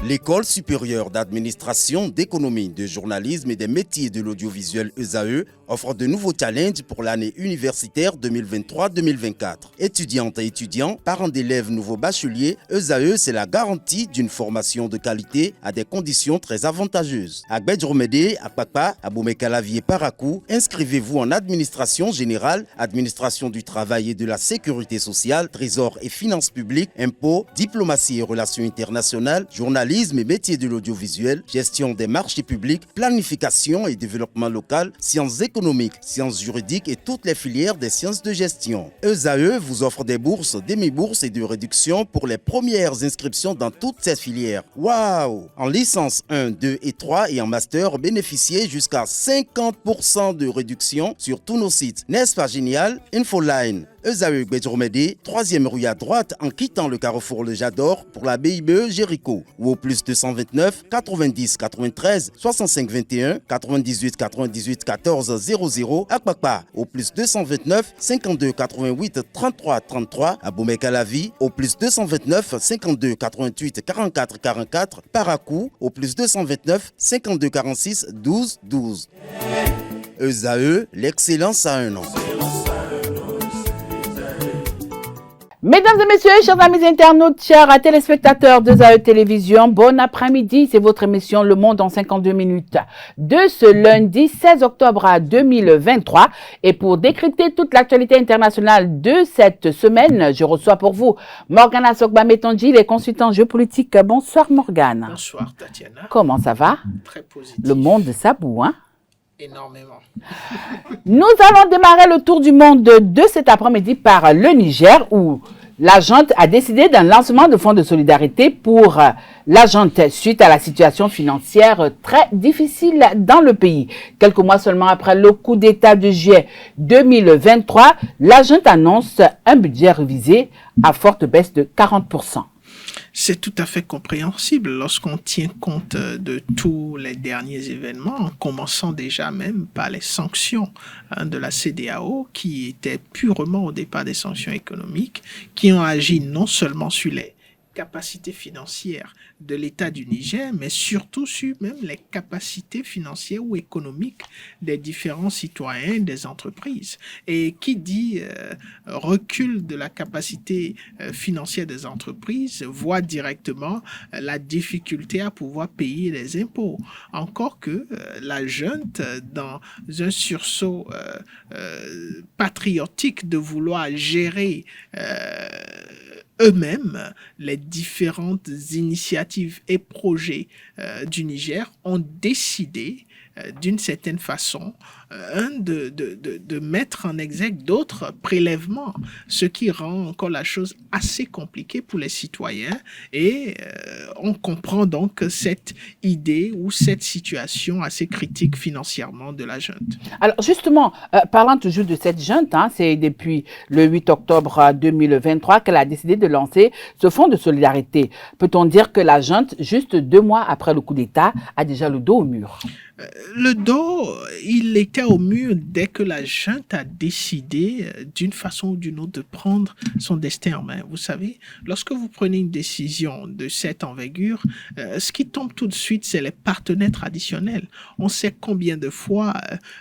L'École supérieure d'administration, d'économie, de journalisme et des métiers de l'audiovisuel ESAE offre de nouveaux challenges pour l'année universitaire 2023-2024. Étudiantes et étudiants, parents d'élèves nouveaux bacheliers, ESAE, c'est la garantie d'une formation de qualité à des conditions très avantageuses. À Gbedjromede, à Papa, à Boumekalavi et Parakou, inscrivez-vous en administration générale, administration du travail et de la sécurité sociale, trésor et finances publiques, impôts, diplomatie et relations internationales, journalisme et métiers de l'audiovisuel, gestion des marchés publics, planification et développement local, sciences économiques, sciences juridiques et toutes les filières des sciences de gestion. ESAE vous offre des bourses, demi-bourses et de réductions pour les premières inscriptions dans toutes ces filières. Waouh! En licence 1, 2 et 3 et en master, bénéficiez jusqu'à 50% de réduction sur tous nos sites. N'est-ce pas génial? Infoline. ESAE Gbedjromede, 3e rue à droite en quittant le carrefour Le Jador pour la BIBE Jéricho ou au plus 229 90 93 65 21 98 98 14 00 à Kpakpa au plus 229 52 88 33 33 à Boumekalavi au plus 229 52 88 44 44 Parakou au plus 229 52 46 12 12. ESAE, l'excellence à un nom. Mesdames et messieurs, chers amis internautes, chers téléspectateurs de ZAE Télévision, bon après-midi, c'est votre émission Le Monde en 52 minutes de ce lundi 16 octobre 2023. Et pour décrypter toute l'actualité internationale de cette semaine, je reçois pour vous Morgana Sokba-Metonji, les consultants géopolitiques. Bonsoir Morgana. Bonsoir Tatiana. Comment ça va? Très positif. Le monde ça boue, hein? Énormément. Nous allons démarrer le tour du monde de cet après-midi par le Niger où la junte a décidé d'un lancement de fonds de solidarité pour la junte suite à la situation financière très difficile dans le pays. Quelques mois seulement après le coup d'État de juillet 2023, la junte annonce un budget révisé à forte baisse de 40%. C'est tout à fait compréhensible lorsqu'on tient compte de tous les derniers événements, en commençant déjà même par les sanctions de la CEDEAO, qui étaient purement au départ des sanctions économiques, qui ont agi non seulement sur les capacités financières de l'État du Niger, mais surtout sur même les capacités financières ou économiques des différents citoyens des entreprises. Et qui dit recul de la capacité financière des entreprises voit directement la difficulté à pouvoir payer les impôts. Encore que la junte, dans un sursaut patriotique de vouloir gérer eux-mêmes les différentes initiatives et projets du Niger, ont décidé d'une certaine façon de mettre en exergue d'autres prélèvements, ce qui rend encore la chose assez compliquée pour les citoyens et on comprend donc cette idée ou cette situation assez critique financièrement de la junte. Alors justement, parlant toujours de cette junte, c'est depuis le 8 octobre 2023 qu'elle a décidé de lancer ce fonds de solidarité. Peut-on dire que la junte, juste 2 mois après le coup d'État, a déjà le dos au mur? Le dos, il était au mur dès que la junte a décidé d'une façon ou d'une autre de prendre son destin en main. Vous savez, lorsque vous prenez une décision de cette envergure, ce qui tombe tout de suite, c'est les partenaires traditionnels. On sait combien de fois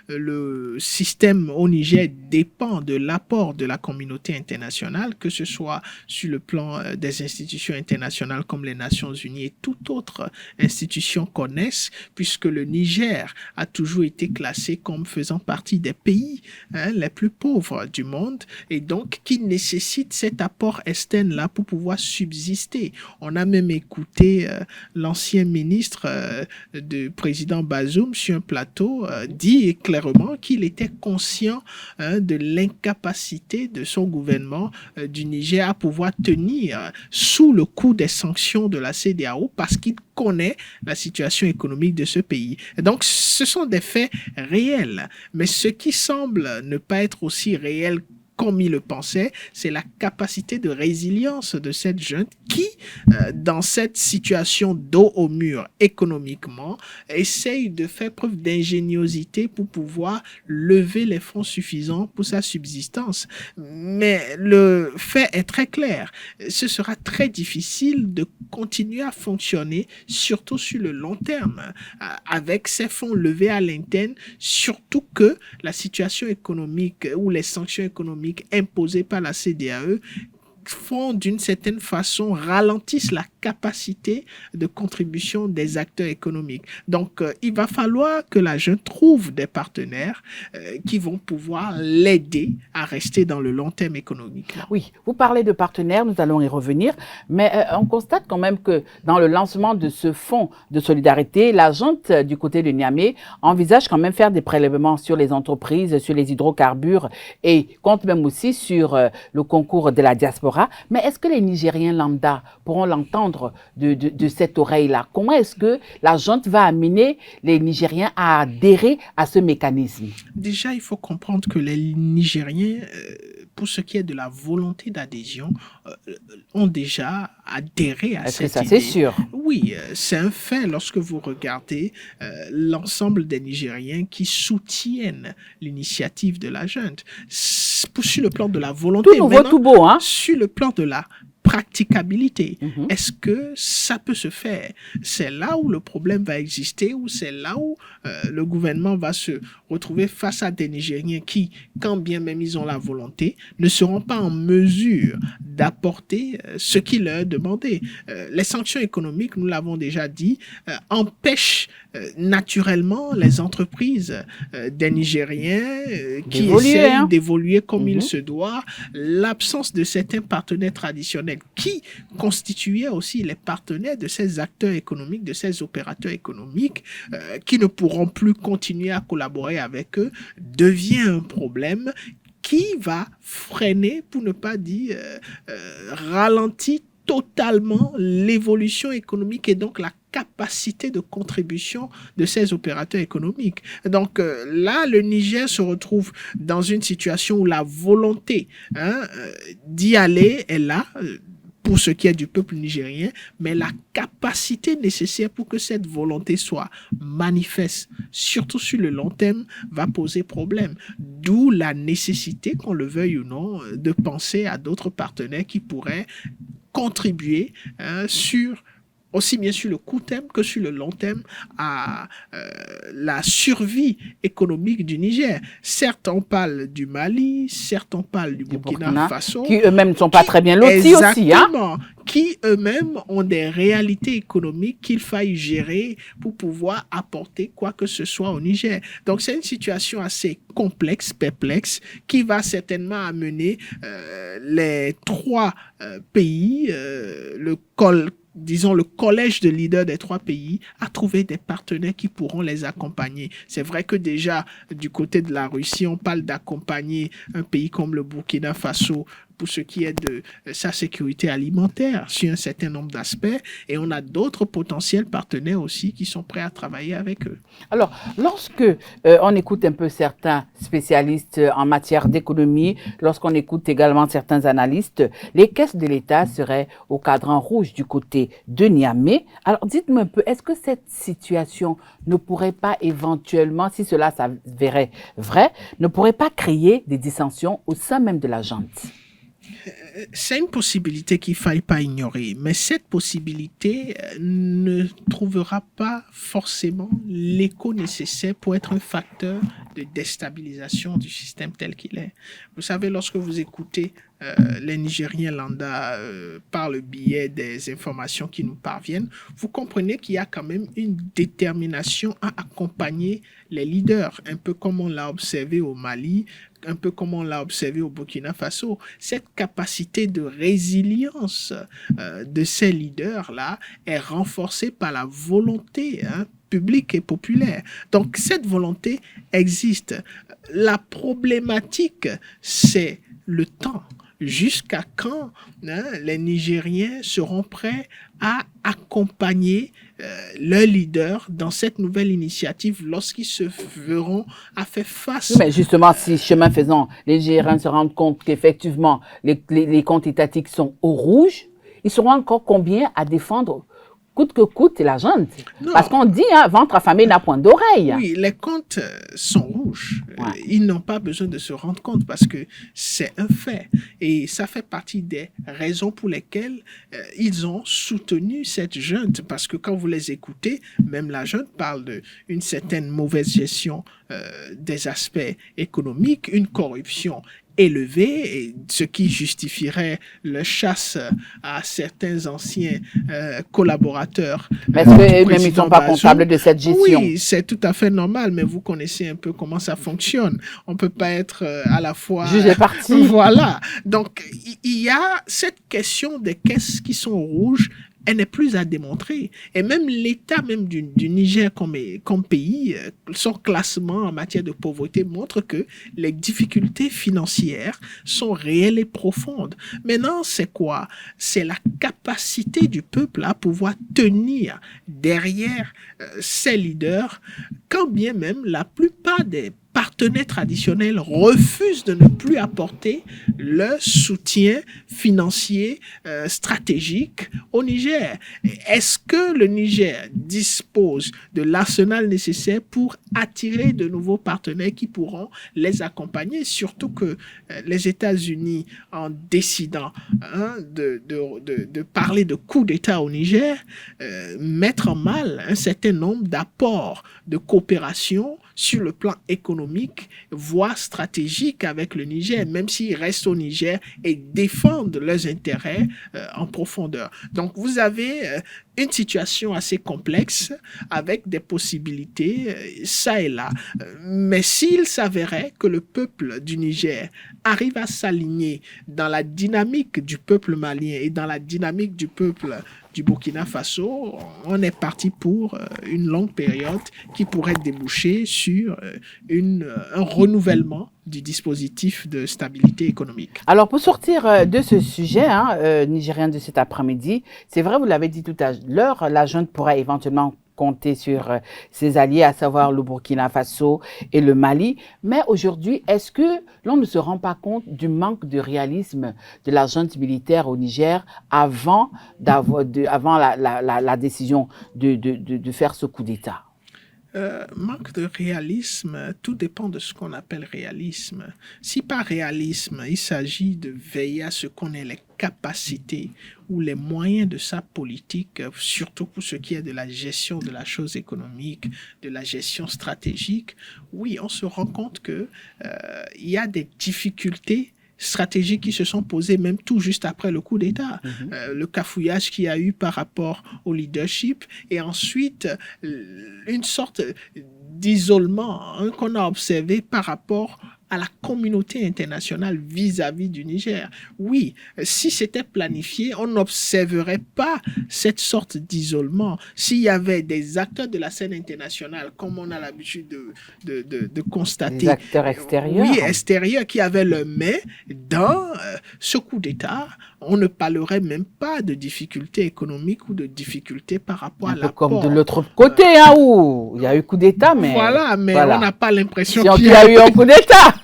le système au Niger dépend de l'apport de la communauté internationale, que ce soit sur le plan des institutions internationales comme les Nations Unies et toute autre institution connaissent, puisque le Niger a toujours été classé comme faisant partie des pays les plus pauvres du monde et donc qui nécessite cet apport externe-là pour pouvoir subsister. On a même écouté l'ancien ministre du président Bazoum sur un plateau dit clairement qu'il était conscient de l'incapacité de son gouvernement du Niger à pouvoir tenir sous le coup des sanctions de la CEDEAO parce qu'il connaît la situation économique de ce pays. Et donc, ce sont des faits réels. Mais ce qui semble ne pas être aussi réel comme il le pensait, c'est la capacité de résilience de cette junte qui, dans cette situation dos au mur économiquement, essaye de faire preuve d'ingéniosité pour pouvoir lever les fonds suffisants pour sa subsistance. Mais le fait est très clair. Ce sera très difficile de continuer à fonctionner, surtout sur le long terme, avec ces fonds levés à l'interne, surtout que la situation économique ou les sanctions économiques imposées par la CEDEAO font d'une certaine façon, ralentissent la capacité de contribution des acteurs économiques. Donc, il va falloir que la junte trouve des partenaires qui vont pouvoir l'aider à rester dans le long terme économique. Oui, vous parlez de partenaires, nous allons y revenir, mais on constate quand même que dans le lancement de ce fonds de solidarité, la junte du côté de Niamey envisage quand même faire des prélèvements sur les entreprises, sur les hydrocarbures et compte même aussi sur le concours de la diaspora. Mais est-ce que les Nigériens lambda pourront l'entendre de cette oreille-là? Comment est-ce que la junte va amener les Nigériens à adhérer à ce mécanisme? Déjà, il faut comprendre que les Nigériens, pour ce qui est de la volonté d'adhésion, ont déjà adhéré à cette idée. C'est sûr? Oui, c'est un fait lorsque vous regardez l'ensemble des Nigériens qui soutiennent l'initiative de la junte. Sur le plan de la volonté, tout nouveau, tout beau, hein? Sur le plan de la practicabilité. Est-ce que ça peut se faire? C'est là où le problème va exister, ou c'est là où le gouvernement va se retrouver face à des Nigériens qui, quand bien même ils ont la volonté, ne seront pas en mesure d'apporter ce qui leur est demandé. Les sanctions économiques, nous l'avons déjà dit, empêchent naturellement les entreprises des Nigériens qui essayent d'évoluer comme il se doit. L'absence de certains partenaires traditionnels qui constituaient aussi les partenaires de ces acteurs économiques, de ces opérateurs économiques, qui ne pourront plus continuer à collaborer avec eux, devient un problème qui va freiner, pour ne pas dire ralentir totalement l'évolution économique et donc la capacité de contribution de ces opérateurs économiques. Donc là, le Niger se retrouve dans une situation où la volonté d'y aller est là, pour ce qui est du peuple nigérien, mais la capacité nécessaire pour que cette volonté soit manifeste, surtout sur le long terme, va poser problème. D'où la nécessité, qu'on le veuille ou non, de penser à d'autres partenaires qui pourraient contribuer aussi bien sur le court terme que sur le long terme à la survie économique du Niger. Certes, on parle du Mali, certes, on parle du Burkina Faso. Qui eux-mêmes ne sont pas très bien lotis aussi. Exactement. Qui eux-mêmes ont des réalités économiques qu'il faille gérer pour pouvoir apporter quoi que ce soit au Niger. Donc, c'est une situation assez complexe, perplexe, qui va certainement amener les trois pays, le collège de leaders des trois pays, à trouver des partenaires qui pourront les accompagner. C'est vrai que déjà, du côté de la Russie, on parle d'accompagner un pays comme le Burkina Faso pour ce qui est de sa sécurité alimentaire sur un certain nombre d'aspects, et on a d'autres potentiels partenaires aussi qui sont prêts à travailler avec eux. Alors, lorsque on écoute un peu certains spécialistes en matière d'économie, lorsqu'on écoute également certains analystes, les caisses de l'État seraient au cadran rouge du côté de Niamey. Alors, dites-moi un peu, est-ce que cette situation ne pourrait pas éventuellement, si cela s'avérait vrai, ne pourrait pas créer des dissensions au sein même de la junte? C'est une possibilité qu'il ne faille pas ignorer, mais cette possibilité ne trouvera pas forcément l'écho nécessaire pour être un facteur de déstabilisation du système tel qu'il est. Vous savez, lorsque vous écoutez les Nigériens lambda par le biais des informations qui nous parviennent, vous comprenez qu'il y a quand même une détermination à accompagner les leaders, un peu comme on l'a observé au Mali, un peu comme on l'a observé au Burkina Faso. Cette capacité de résilience de ces leaders-là est renforcée par la volonté publique et populaire. Donc, cette volonté existe. La problématique, c'est le temps. jusqu'à quand les Nigériens seront prêts à accompagner leurs leaders dans cette nouvelle initiative lorsqu'ils se verront à faire face. Mais justement, si chemin faisant, les Nigériens se rendent compte qu'effectivement, les comptes étatiques sont au rouge, ils seront encore combien à défendre coûte que coûte la junte? Parce qu'on dit, ventre affamé n'a point d'oreille. Oui, les comptes sont rouges. Ouais. Ils n'ont pas besoin de se rendre compte parce que c'est un fait. Et ça fait partie des raisons pour lesquelles ils ont soutenu cette junte. Parce que quand vous les écoutez, même la junte parle d'une certaine mauvaise gestion des aspects économiques, une corruption élevé, et ce qui justifierait le chasse à certains anciens collaborateurs. Mais est-ce que même ils ne sont pas comptables de cette gestion? Oui, c'est tout à fait normal, mais vous connaissez un peu comment ça fonctionne. On ne peut pas être à la fois... Juge et partie. Voilà. Donc, il y a cette question des caisses qui sont rouges. Elle n'est plus à démontrer. Et même l'État même du Niger comme pays, son classement en matière de pauvreté montre que les difficultés financières sont réelles et profondes. Maintenant, c'est quoi? C'est la capacité du peuple à pouvoir tenir derrière ses leaders, quand bien même la plupart des partenaires traditionnels refusent de ne plus apporter le soutien financier stratégique au Niger. Est-ce que le Niger dispose de l'arsenal nécessaire pour attirer de nouveaux partenaires qui pourront les accompagner? Surtout que les États-Unis, en décidant de parler de coup d'État au Niger, mettent en mal un certain nombre d'apports de coopération sur le plan économique, voire stratégique avec le Niger, même s'ils restent au Niger et défendent leurs intérêts en profondeur. Donc, vous avez une situation assez complexe avec des possibilités ça et là. Mais s'il s'avérait que le peuple du Niger arrive à s'aligner dans la dynamique du peuple malien et dans la dynamique du peuple du Burkina Faso, on est parti pour une longue période qui pourrait déboucher sur un renouvellement du dispositif de stabilité économique. Alors, pour sortir de ce sujet nigérien de cet après-midi, c'est vrai, vous l'avez dit tout à l'heure, la junte pourrait éventuellement compter sur ses alliés, à savoir le Burkina Faso et le Mali. Mais aujourd'hui, est-ce que l'on ne se rend pas compte du manque de réalisme de la junte militaire au Niger avant la décision de faire ce coup d'État? Manque de réalisme, tout dépend de ce qu'on appelle réalisme. Si par réalisme, il s'agit de veiller à ce qu'on ait les capacités ou les moyens de sa politique, surtout pour ce qui est de la gestion de la chose économique, de la gestion stratégique, oui, on se rend compte que il y a des difficultés stratégiques qui se sont posées même tout juste après le coup d'État. Le cafouillage qu'il y a eu par rapport au leadership et ensuite une sorte d'isolement qu'on a observé par rapport à la communauté internationale vis-à-vis du Niger. Oui, si c'était planifié, on n'observerait pas cette sorte d'isolement. S'il y avait des acteurs de la scène internationale, comme on a l'habitude de constater... Des acteurs extérieurs. Oui, extérieurs qui avaient leur main dans ce coup d'État, on ne parlerait même pas de difficultés économiques ou de difficultés par rapport à l'apport. Comme de l'autre côté, où il y a eu coup d'État, mais... Voilà, mais on n'a pas l'impression qu'il y a eu un coup d'État.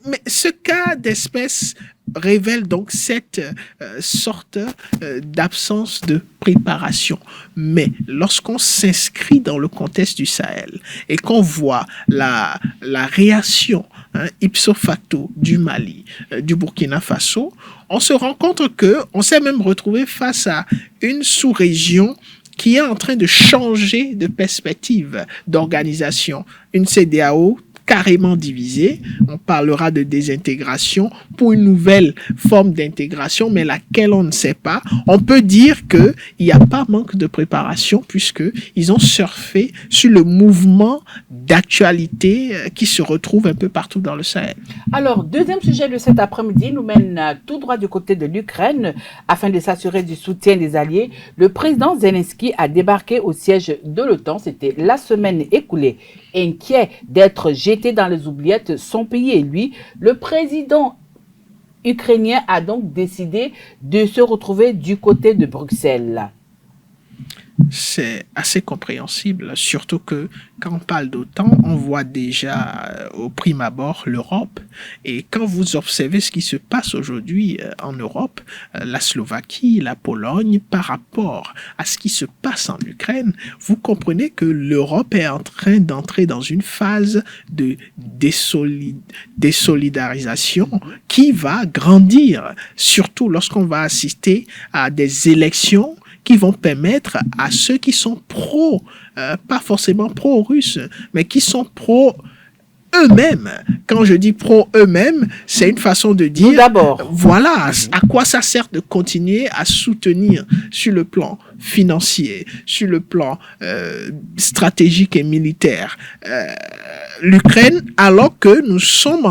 Mais ce cas d'espèce révèle donc cette sorte d'absence de préparation. Mais lorsqu'on s'inscrit dans le contexte du Sahel et qu'on voit la réaction ipso facto du Mali, du Burkina Faso, on se rend compte qu'on s'est même retrouvé face à une sous-région qui est en train de changer de perspective d'organisation. Une CEDEAO carrément divisée. On parlera de désintégration pour une nouvelle forme d'intégration, mais laquelle on ne sait pas. On peut dire qu'il n'y a pas manque de préparation puisqu'ils ont surfé sur le mouvement d'actualité qui se retrouve un peu partout dans le Sahel. Alors, deuxième sujet de cet après-midi nous mène tout droit du côté de l'Ukraine. Afin de s'assurer du soutien des alliés, le président Zelensky a débarqué au siège de l'OTAN. C'était la semaine écoulée. Inquiet d'être jeté dans les oubliettes, son pays et lui, le président ukrainien a donc décidé de se retrouver du côté de Bruxelles. C'est assez compréhensible, surtout que quand on parle d'OTAN, on voit déjà au prime abord l'Europe. Et quand vous observez ce qui se passe aujourd'hui en Europe, la Slovaquie, la Pologne, par rapport à ce qui se passe en Ukraine, vous comprenez que l'Europe est en train d'entrer dans une phase de désolidarisation qui va grandir, surtout lorsqu'on va assister à des élections qui vont permettre à ceux qui sont pas forcément pro-russes, mais qui sont eux-mêmes. Quand je dis eux-mêmes, c'est une façon de dire, d'abord, voilà, à quoi ça sert de continuer à soutenir sur le plan financier, sur le plan stratégique et militaire l'Ukraine, alors que nous sommes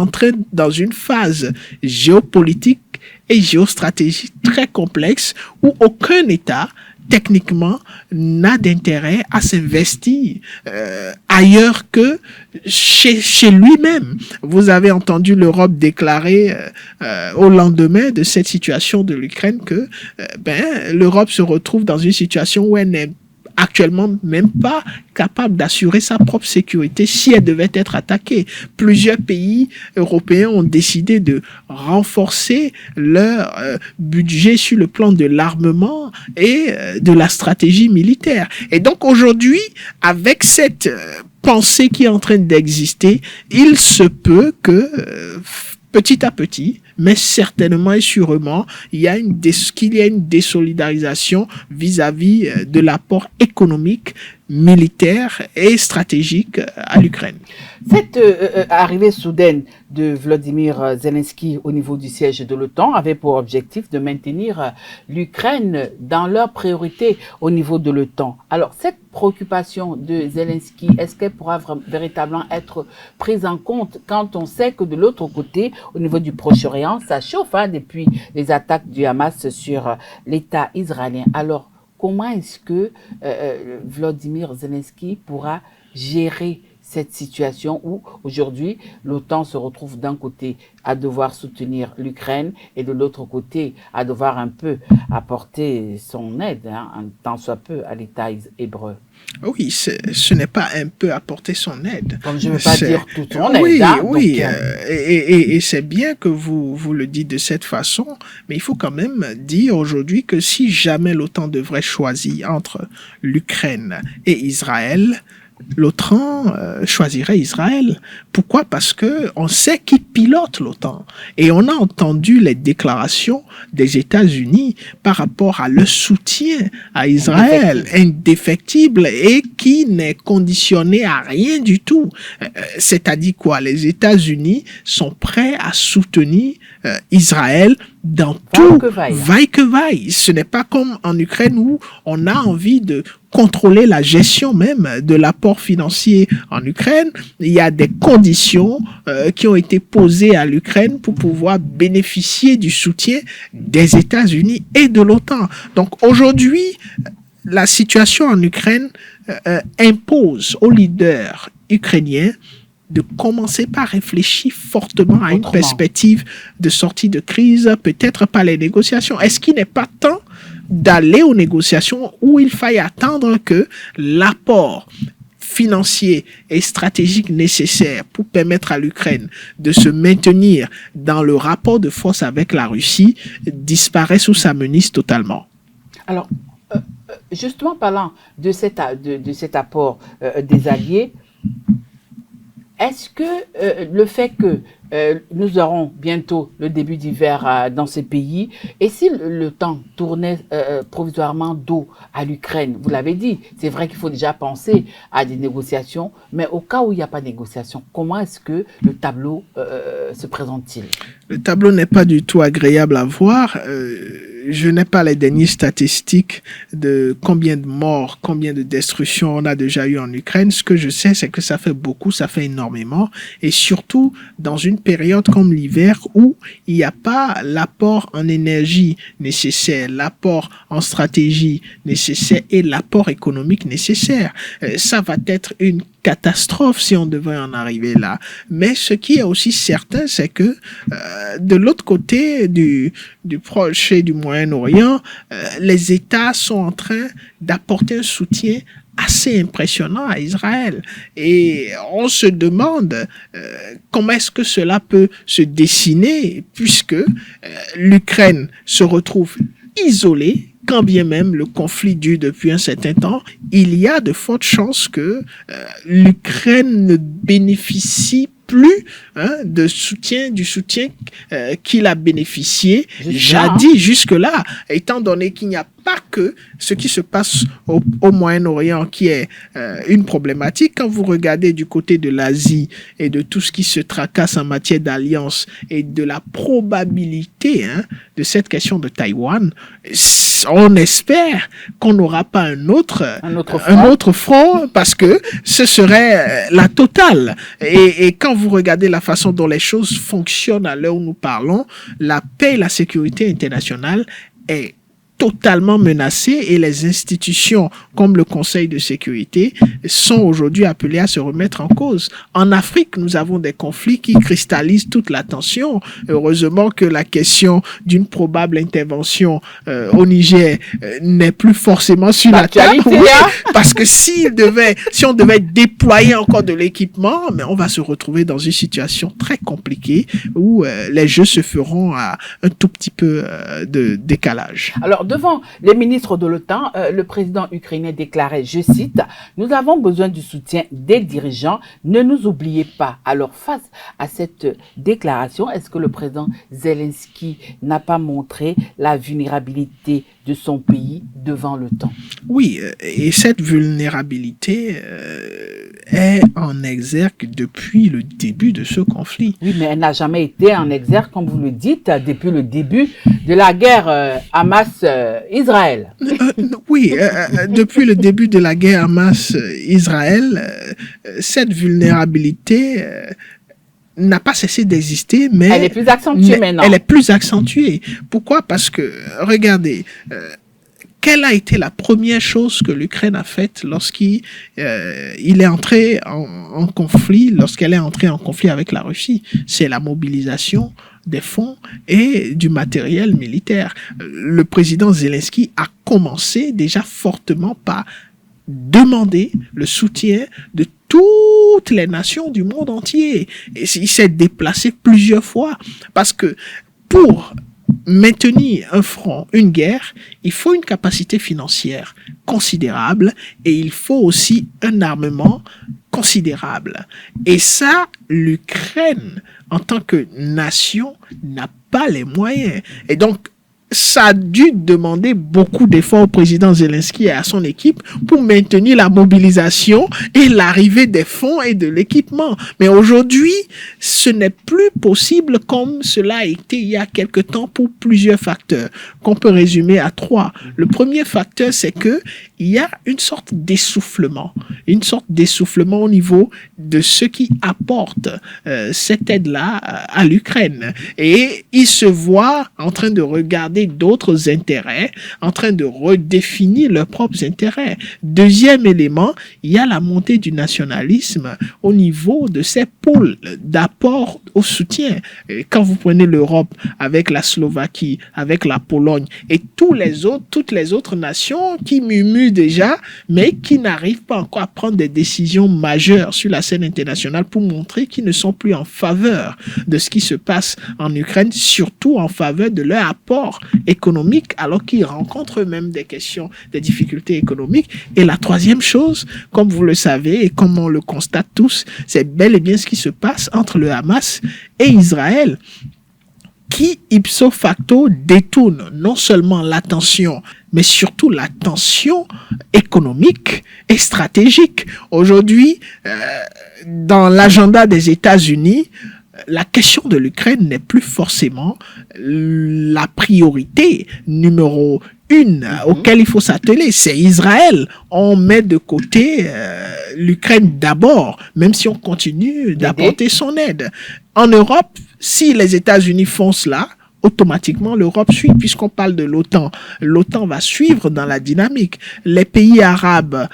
dans une phase géopolitique et géostratégique très complexe où aucun État techniquement n'a d'intérêt à s'investir ailleurs que chez lui-même. Vous avez entendu l'Europe déclarer au lendemain de cette situation de l'Ukraine que l'Europe se retrouve dans une situation où elle n'est actuellement même pas capable d'assurer sa propre sécurité si elle devait être attaquée. Plusieurs pays européens ont décidé de renforcer leur budget sur le plan de l'armement et de la stratégie militaire. Et donc aujourd'hui, avec cette pensée qui est en train d'exister, il se peut que petit à petit, mais certainement et sûrement, qu'il y a une désolidarisation vis-à-vis de l'apport économique, militaire et stratégique à l'Ukraine. Cette arrivée soudaine de Volodymyr Zelensky au niveau du siège de l'OTAN avait pour objectif de maintenir l'Ukraine dans leurs priorités au niveau de l'OTAN. Alors, cette préoccupation de Zelensky, est-ce qu'elle pourra véritablement être prise en compte quand on sait que de l'autre côté, au niveau du Proche-Orient, ça chauffe depuis les attaques du Hamas sur l'État israélien. Alors, comment est-ce que Volodymyr Zelensky pourra gérer cette situation où aujourd'hui l'OTAN se retrouve d'un côté à devoir soutenir l'Ukraine et de l'autre côté à devoir un peu apporter son aide, un tant soit peu, à l'État hébreu? Oui, ce n'est pas un peu apporter son aide. Comme je ne veux pas dire tout son aide. Oui, et c'est bien que vous le dites de cette façon, mais il faut quand même dire aujourd'hui que si jamais l'OTAN devrait choisir entre l'Ukraine et Israël, l'OTAN choisirait Israël. Pourquoi? Parce que on sait qui pilote l'OTAN. Et on a entendu les déclarations des États-Unis par rapport à leur soutien à Israël, indéfectible et qui n'est conditionné à rien du tout. C'est-à-dire quoi? Les États-Unis sont prêts à soutenir Israël dans tout, vaille que vaille. Ce n'est pas comme en Ukraine où on a envie de contrôler la gestion même de l'apport financier en Ukraine. Il y a des conditions qui ont été posées à l'Ukraine pour pouvoir bénéficier du soutien des États-Unis et de l'OTAN. Donc aujourd'hui, la situation en Ukraine impose aux leaders ukrainiens de commencer par réfléchir fortement à une perspective de sortie de crise, peut-être par les négociations. Est-ce qu'il n'est pas temps d'aller aux négociations où il faille attendre que l'apport financier et stratégique nécessaire pour permettre à l'Ukraine de se maintenir dans le rapport de force avec la Russie disparaisse ou s'amenuise totalement? Alors, justement parlant de cet apport des alliés, est-ce que le fait que nous aurons bientôt le début d'hiver dans ces pays, et si le temps tournait provisoirement dos à l'Ukraine, vous l'avez dit, c'est vrai qu'il faut déjà penser à des négociations, mais au cas où il n'y a pas de négociation, comment est-ce que le tableau se présente-t-il? Le tableau n'est pas du tout agréable à voir. je n'ai pas les dernières statistiques de combien de morts, combien de destructions on a déjà eu en Ukraine. Ce que je sais, c'est que ça fait beaucoup, ça fait énormément. Et surtout, dans une période comme l'hiver où il n'y a pas l'apport en énergie nécessaire, l'apport en stratégie nécessaire et l'apport économique nécessaire. Ça va être une catastrophe si on devait en arriver là. Mais ce qui est aussi certain, c'est que de l'autre côté du Proche et du Moyen-Orient, les États sont en train d'apporter un soutien assez impressionnant à Israël. Et on se demande comment est-ce que cela peut se dessiner puisque l'Ukraine se retrouve isolée. Quand bien même le conflit dure depuis un certain temps, il y a de fortes chances que l'Ukraine ne bénéficie plus du soutien qu'il a bénéficié jadis jusque-là, étant donné qu'il n'y a pas que ce qui se passe au Moyen-Orient qui est une problématique. Quand vous regardez du côté de l'Asie et de tout ce qui se tracasse en matière d'alliance et de la probabilité de cette question de Taïwan, on espère qu'on n'aura pas un autre front parce que ce serait la totale. Et quand vous regardez la façon dont les choses fonctionnent à l'heure où nous parlons, la paix et la sécurité internationale est totalement menacée et les institutions comme le Conseil de sécurité sont aujourd'hui appelées à se remettre en cause. En Afrique, nous avons des conflits qui cristallisent toute l'attention. Heureusement que la question d'une probable intervention au Niger n'est plus forcément sur la table. Oui, parce que si on devait déployer encore de l'équipement, mais on va se retrouver dans une situation très compliquée où les jeux se feront à un tout petit peu de décalage. Alors, devant les ministres de l'OTAN, le président ukrainien déclarait, je cite, « Nous avons besoin du soutien des dirigeants, ne nous oubliez pas ». Alors, face à cette déclaration, est-ce que le président Zelensky n'a pas montré la vulnérabilité de son pays devant l'OTAN? Oui, et cette vulnérabilité est en exergue depuis le début de ce conflit. Oui, mais elle n'a jamais été en exergue, comme vous le dites, depuis le début de la guerre Hamas-Israël. Oui, depuis le début de la guerre Hamas-Israël, cette vulnérabilité n'a pas cessé d'exister, mais elle est plus accentuée maintenant. Elle est plus accentuée. Pourquoi? Parce que, regardez, quelle a été la première chose que l'Ukraine a faite lorsqu'il est entré en conflit, lorsqu'elle est entrée en conflit avec la Russie? C'est la mobilisation des fonds et du matériel militaire. Le président Zelensky a commencé déjà fortement par demander le soutien de toutes les nations du monde entier. Et il s'est déplacé plusieurs fois parce que pour maintenir un front, une guerre, il faut une capacité financière considérable et il faut aussi un armement considérable. Et ça, l'Ukraine, en tant que nation, n'a pas les moyens. Et donc, ça a dû demander beaucoup d'efforts au président Zelensky et à son équipe pour maintenir la mobilisation et l'arrivée des fonds et de l'équipement. Mais aujourd'hui, ce n'est plus possible comme cela a été il y a quelque temps pour plusieurs facteurs qu'on peut résumer à 3. Le premier facteur, c'est que il y a une sorte d'essoufflement au niveau de ceux qui apportent cette aide-là à l'Ukraine. Et ils se voient en train de regarder d'autres intérêts, en train de redéfinir leurs propres intérêts. Deuxième élément, il y a la montée du nationalisme au niveau de ces pôles d'apport au soutien. Et quand vous prenez l'Europe avec la Slovaquie, avec la Pologne et toutes les autres nations qui murmurent déjà, mais qui n'arrivent pas encore à prendre des décisions majeures sur la scène internationale pour montrer qu'ils ne sont plus en faveur de ce qui se passe en Ukraine, surtout en faveur de leur apport économique, alors qu'ils rencontrent eux-mêmes des difficultés économiques. Et la troisième chose, comme vous le savez et comme on le constate tous, c'est bel et bien ce qui se passe entre le Hamas et Israël, qui ipso facto détourne non seulement l'attention, mais surtout l'attention économique et stratégique. Aujourd'hui, dans l'agenda des États-Unis, la question de l'Ukraine n'est plus forcément la priorité numéro une auquel il faut s'atteler, c'est Israël. On met de côté l'Ukraine d'abord, même si on continue d'apporter son aide. En Europe, si les États-Unis font cela, automatiquement l'Europe suit, puisqu'on parle de l'OTAN. L'OTAN va suivre dans la dynamique. Les pays arabes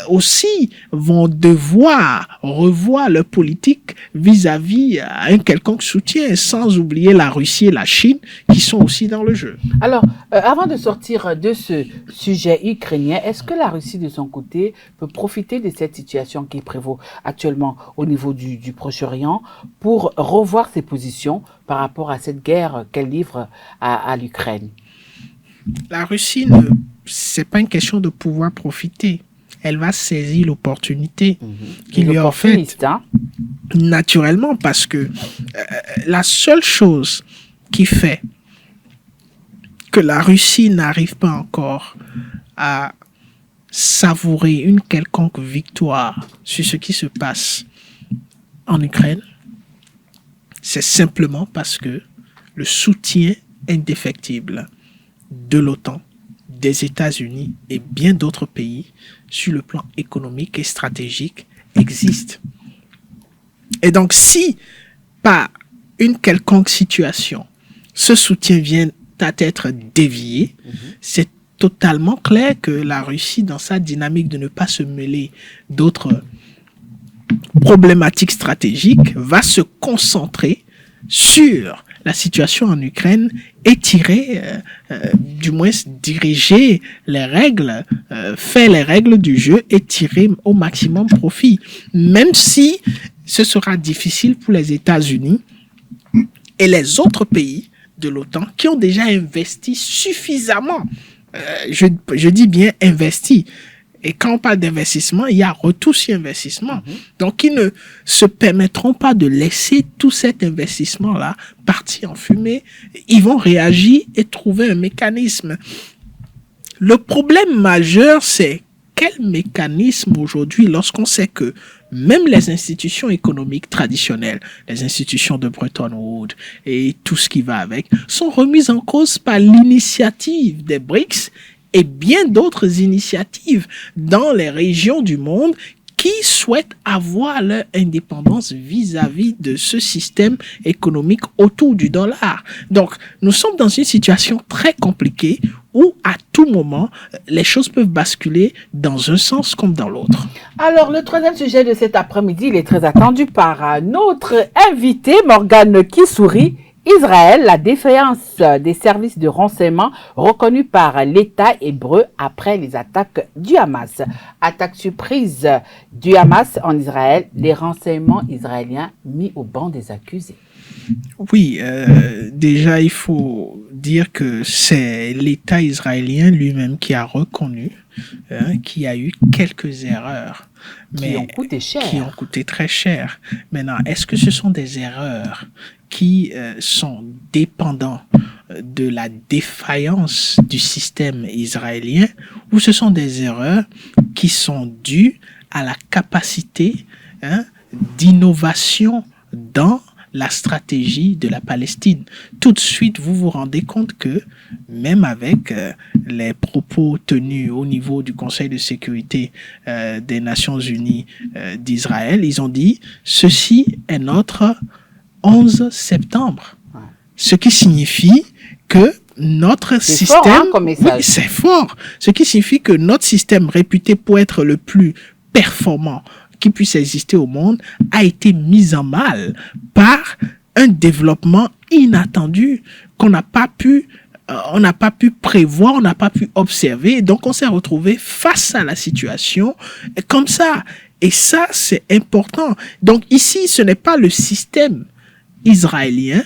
aussi vont devoir revoir leur politique vis-à-vis à un quelconque soutien, sans oublier la Russie et la Chine qui sont aussi dans le jeu. Alors, avant de sortir de ce sujet ukrainien, est-ce que la Russie de son côté peut profiter de cette situation qui prévaut actuellement au niveau du Proche-Orient pour revoir ses positions par rapport à cette guerre qu'elle livre à l'Ukraine? La Russie, c'est pas une question de pouvoir profiter. Elle va saisir l'opportunité qui lui est offerte. Naturellement, parce que la seule chose qui fait que la Russie n'arrive pas encore à savourer une quelconque victoire sur ce qui se passe en Ukraine, c'est simplement parce que le soutien indéfectible de l'OTAN, des États-Unis et bien d'autres pays sur le plan économique et stratégique existe. Et donc, si par une quelconque situation, ce soutien vient à être dévié, c'est totalement clair que la Russie, dans sa dynamique de ne pas se mêler d'autres problématiques stratégiques, va se concentrer sur la situation en Ukraine et tirer, du moins diriger les règles, faire les règles du jeu et tirer au maximum profit. Même si ce sera difficile pour les États-Unis et les autres pays de l'OTAN qui ont déjà investi suffisamment. Je dis bien investi. Et quand on parle d'investissement, il y a retour sur investissement. Donc, ils ne se permettront pas de laisser tout cet investissement-là partir en fumée. Ils vont réagir et trouver un mécanisme. Le problème majeur, c'est quel mécanisme aujourd'hui, lorsqu'on sait que même les institutions économiques traditionnelles, les institutions de Bretton Woods et tout ce qui va avec, sont remises en cause par l'initiative des BRICS et bien d'autres initiatives dans les régions du monde qui souhaitent avoir leur indépendance vis-à-vis de ce système économique autour du dollar. Donc, nous sommes dans une situation très compliquée où, à tout moment, les choses peuvent basculer dans un sens comme dans l'autre. Alors, le troisième sujet de cet après-midi, il est très attendu par notre invité, Morgane Kissouri. Israël, la défaillance des services de renseignement reconnue par l'État hébreu après les attaques du Hamas. Attaque surprise du Hamas en Israël, les renseignements israéliens mis au banc des accusés. Oui, déjà il faut dire que c'est l'État israélien lui-même qui a reconnu qu'il y a eu quelques erreurs. Qui ont coûté cher. Qui ont coûté très cher. Maintenant, est-ce que ce sont des erreurs qui sont dépendants de la défaillance du système israélien ou ce sont des erreurs qui sont dues à la capacité d'innovation dans la stratégie de la Palestine? Tout de suite, vous vous rendez compte que même avec les propos tenus au niveau du Conseil de sécurité des Nations Unies d'Israël, ils ont dit « Ceci est notre 11 septembre ». Ce qui signifie que notre système... C'est fort, comme message. Oui, c'est fort. Ce qui signifie que notre système réputé pour être le plus performant qui puisse exister au monde a été mis en mal par un développement inattendu qu'on n'a pas pu prévoir, on n'a pas pu observer. Donc, on s'est retrouvé face à la situation comme ça. Et ça, c'est important. Donc, ici, ce n'est pas le système israélien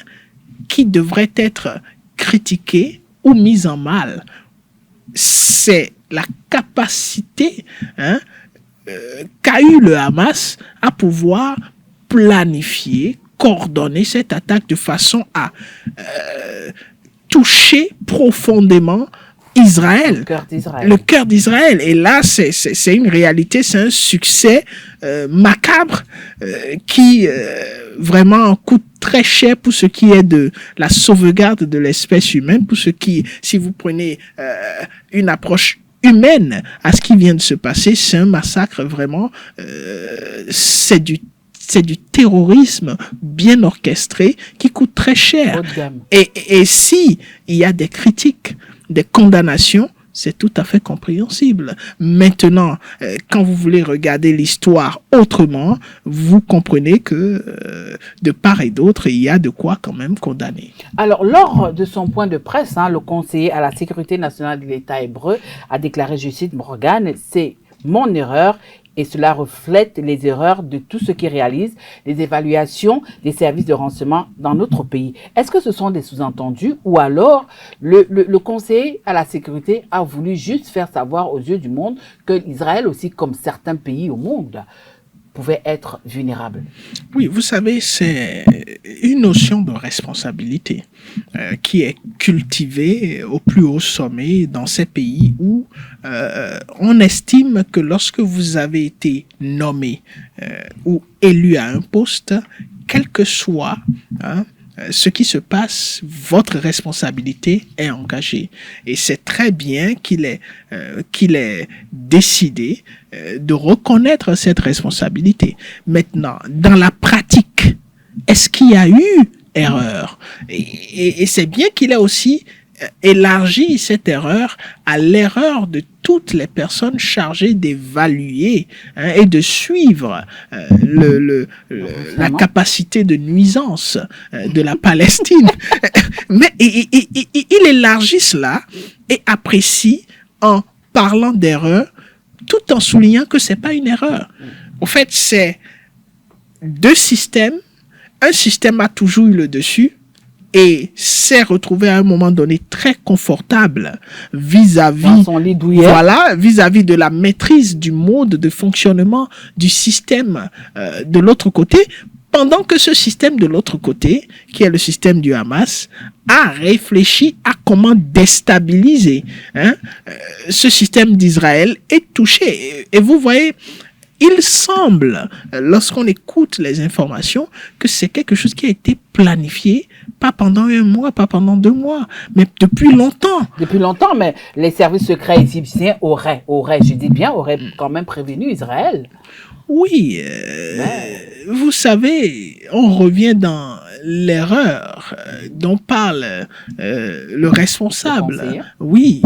qui devrait être critiqué ou mis en mal. C'est la capacité qu'a eu le Hamas à pouvoir planifier, coordonner cette attaque de façon à toucher profondément Israël. Le cœur d'Israël. Et là, c'est une réalité, c'est un succès macabre qui vraiment coûte très cher pour ce qui est de la sauvegarde de l'espèce humaine, pour ce qui, si vous prenez une approche humaine à ce qui vient de se passer, c'est un massacre vraiment, c'est du terrorisme bien orchestré qui coûte très cher. Et si il y a des critiques, des condamnations, c'est tout à fait compréhensible. Maintenant, quand vous voulez regarder l'histoire autrement, vous comprenez que de part et d'autre, il y a de quoi quand même condamner. Alors, lors de son point de presse, le conseiller à la sécurité nationale de l'État hébreu a déclaré, je cite, Morgan, c'est mon erreur. Et cela reflète les erreurs de tous ceux qui réalisent les évaluations des services de renseignement dans notre pays. Est-ce que ce sont des sous-entendus ou alors le conseiller à la sécurité a voulu juste faire savoir aux yeux du monde que Israël aussi, comme certains pays au monde, pouvait être vulnérable? Oui, vous savez, c'est une notion de responsabilité qui est cultivée au plus haut sommet dans ces pays où on estime que lorsque vous avez été nommé ou élu à un poste, quel que soit ce qui se passe, votre responsabilité est engagée. Et c'est très bien qu'il est décidé de reconnaître cette responsabilité. Maintenant, dans la pratique, est-ce qu'il y a eu erreur? Et c'est bien qu'il ait aussi élargi cette erreur à l'erreur de toutes les personnes chargées d'évaluer et de suivre la capacité de nuisance de la Palestine. Mais il élargit cela et apprécie en parlant d'erreur tout en soulignant que c'est pas une erreur. En fait, c'est deux systèmes. Un système a toujours eu le dessus et s'est retrouvé à un moment donné très confortable vis-à-vis de la maîtrise du mode de fonctionnement du système de l'autre côté, pendant que ce système de l'autre côté, qui est le système du Hamas, a réfléchi à comment déstabiliser ce système d'Israël est touché. Et vous voyez, il semble, lorsqu'on écoute les informations, que c'est quelque chose qui a été planifié, pas pendant 1 mois, pas pendant 2 mois, mais depuis longtemps. Depuis longtemps, mais les services secrets égyptiens auraient quand même prévenu Israël. Oui, vous savez, on revient dans l'erreur dont parle le responsable. Oui,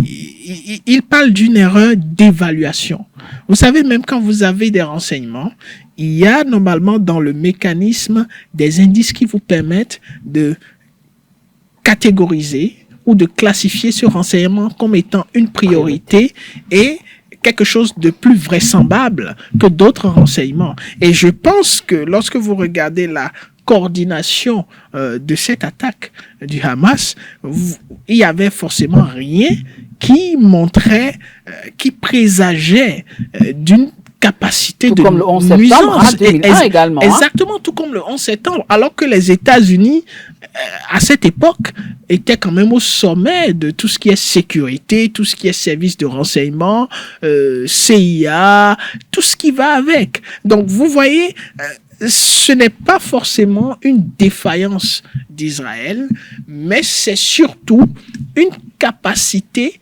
il parle d'une erreur d'évaluation. Vous savez, même quand vous avez des renseignements, il y a normalement dans le mécanisme des indices qui vous permettent de catégoriser ou de classifier ce renseignement comme étant une priorité et quelque chose de plus vraisemblable que d'autres renseignements. Et je pense que lorsque vous regardez la coordination de cette attaque du Hamas, il y avait forcément rien qui montrait, qui présageait d'une capacité tout de comme le 11 septembre 2001 également. Exactement, tout comme le 11 septembre, alors que les États-Unis, à cette époque, étaient quand même au sommet de tout ce qui est sécurité, tout ce qui est service de renseignement, CIA, tout ce qui va avec. Donc, vous voyez, ce n'est pas forcément une défaillance d'Israël, mais c'est surtout une capacité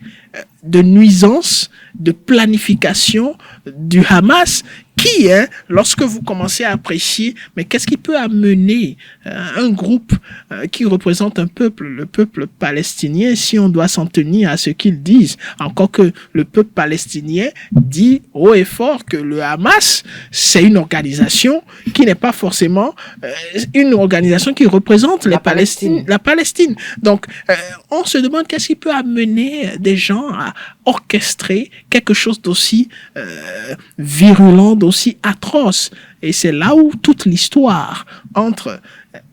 de nuisance, de planification du Hamas qui, lorsque vous commencez à apprécier, mais qu'est-ce qui peut amener un groupe qui représente un peuple, le peuple palestinien, si on doit s'en tenir à ce qu'ils disent, encore que le peuple palestinien dit haut et fort que le Hamas, c'est une organisation qui n'est pas forcément une organisation qui représente la Palestine. Donc, on se demande qu'est-ce qui peut amener des gens à orchestrer quelque chose d'aussi virulent, d'aussi atroce. Et c'est là où toute l'histoire entre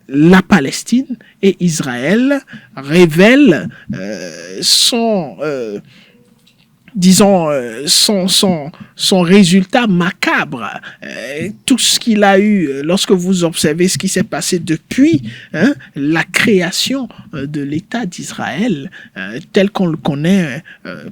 la Palestine et Israël révèle son disons, son résultat macabre, tout ce qu'il a eu lorsque vous observez ce qui s'est passé depuis la création de l'État d'Israël, tel qu'on le connaît,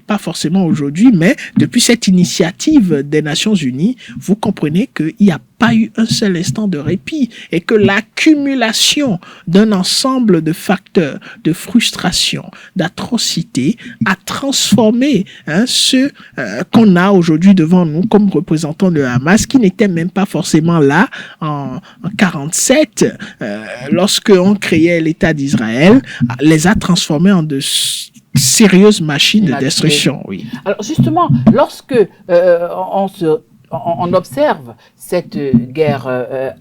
pas forcément aujourd'hui, mais depuis cette initiative des Nations Unies, vous comprenez qu'il n'y a pas eu un seul instant de répit et que l'accumulation d'un ensemble de facteurs, de frustration, d'atrocité a transformé ce qu'on a aujourd'hui devant nous comme représentants de Hamas, qui n'était même pas forcément là en 47, lorsque on créait l'État d'Israël, les a transformés en de sérieuses machines de destruction. Oui. Alors justement, lorsque on observe cette guerre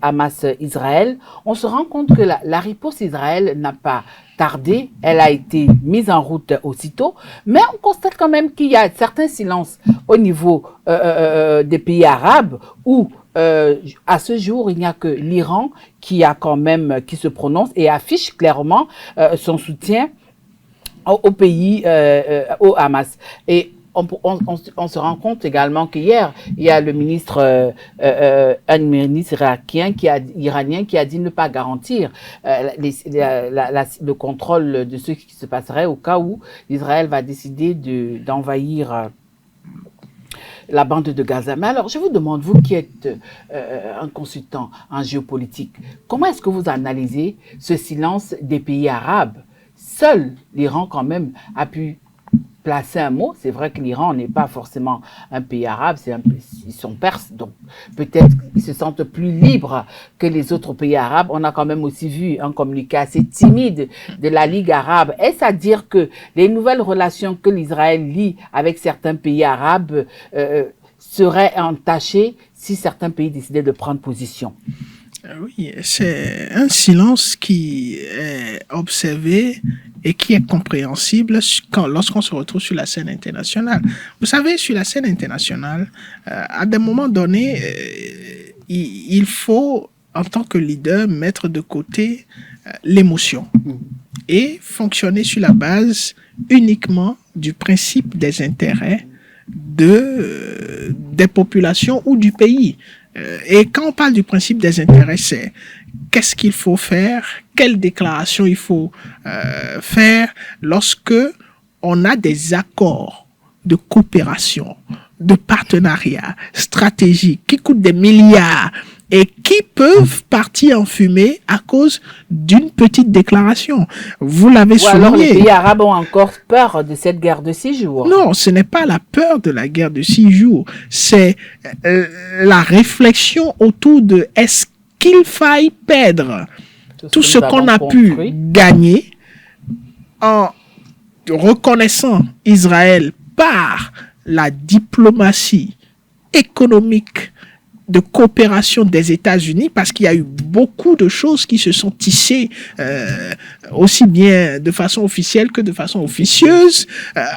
Hamas-Israël, on se rend compte que la riposte Israël n'a pas tardé, elle a été mise en route aussitôt, mais on constate quand même qu'il y a certains silences au niveau des pays arabes où à ce jour, il n'y a que l'Iran qui se prononce et affiche clairement son soutien au pays, au Hamas. Et on se rend compte également qu'hier, il y a le ministre, un ministre iranien qui a dit ne pas garantir le contrôle de ce qui se passerait au cas où Israël va décider d'envahir la bande de Gaza. Mais alors, je vous demande, vous qui êtes un consultant en géopolitique, comment est-ce que vous analysez ce silence des pays arabes? Seul l'Iran, quand même, a pu placer un mot. C'est vrai que l'Iran n'est pas forcément un pays arabe, ils sont perses, donc peut-être ils se sentent plus libres que les autres pays arabes. On a quand même aussi vu un communiqué assez timide de la Ligue arabe. Est-ce à dire que les nouvelles relations que l'Israël lie avec certains pays arabes seraient entachées si certains pays décidaient de prendre position? Oui, c'est un silence qui est observé et qui est compréhensible lorsqu'on se retrouve sur la scène internationale. Vous savez, sur la scène internationale, à des moments donnés, il faut, en tant que leader, mettre de côté l'émotion et fonctionner sur la base uniquement du principe des intérêts des populations ou du pays. Et quand on parle du principe des intérêts, c'est qu'est-ce qu'il faut faire, quelle déclaration il faut faire lorsque on a des accords de coopération, de partenariat stratégique qui coûtent des milliards et qui peuvent partir en fumée à cause d'une petite déclaration. Vous l'avez souligné. Alors les pays arabes ont encore peur de cette guerre de 6 jours. Non, ce n'est pas la peur de la guerre de 6 jours. C'est la réflexion autour de est-ce qu'il faille perdre tout ce qu'on a pu gagner en reconnaissant Israël par la diplomatie économique de coopération des États-Unis, parce qu'il y a eu beaucoup de choses qui se sont tissées aussi bien de façon officielle que de façon officieuse